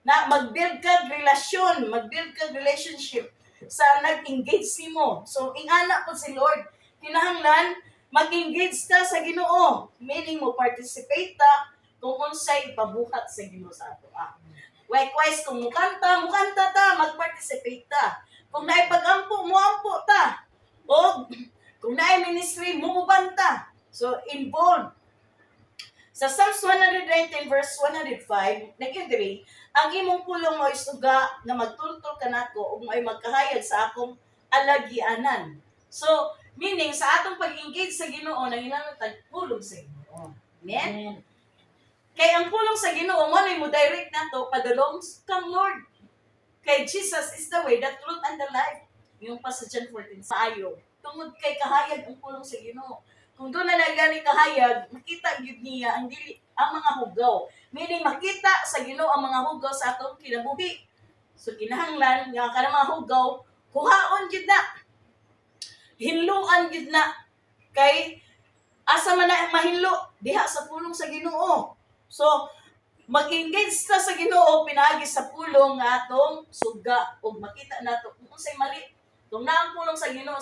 na mag-build ka relasyon, mag-build ka relationship sa nag-engage nimo. So ingana po si Lord, kinahanglan mag-engage ka sa Ginoo, meaning mo participate ta kung unsay pabuhat sa Ginoo sa ato. Likewise, kung mukanta ta, mag-participate ta. Kung naay pag-ampo, muampo ta. O kung naay ministry, mumubanta. So involved. Sa Psalms 119 verse 105, nag-agree, ang imong pulong mo isuga nga magtultol ka nako ug mo'y magkahayag sa akong alagyanan. So, meaning sa atong pag-engage sa Ginoo nanginahanglan pulong sa Ginoo. Amen. Kay ang pulong sa Ginoo mo mo direct nato padulong kang Lord. Kay Jesus is the way, the truth and the life. Yung pa sa John 14 sa ayo. Tungod kay kahayag ang pulong sa Ginoo. Kung doon na nagani kahayag, makita gyud niya ang dili ang mga hugaw. Meaning makita sa Ginoo ang mga hugaw sa atong kinabuhi. So kinahanglan nga kana mga hugaw kuhaon gyud na. Hinluan gyud na kay asa man na mahilo diha sa pulong sa Ginoo. So mag-engage ta sa Ginoo pinaagi sa pulong nga atong suga ug makita nato kung unsay mali. Kung naang pulong sa Ginoo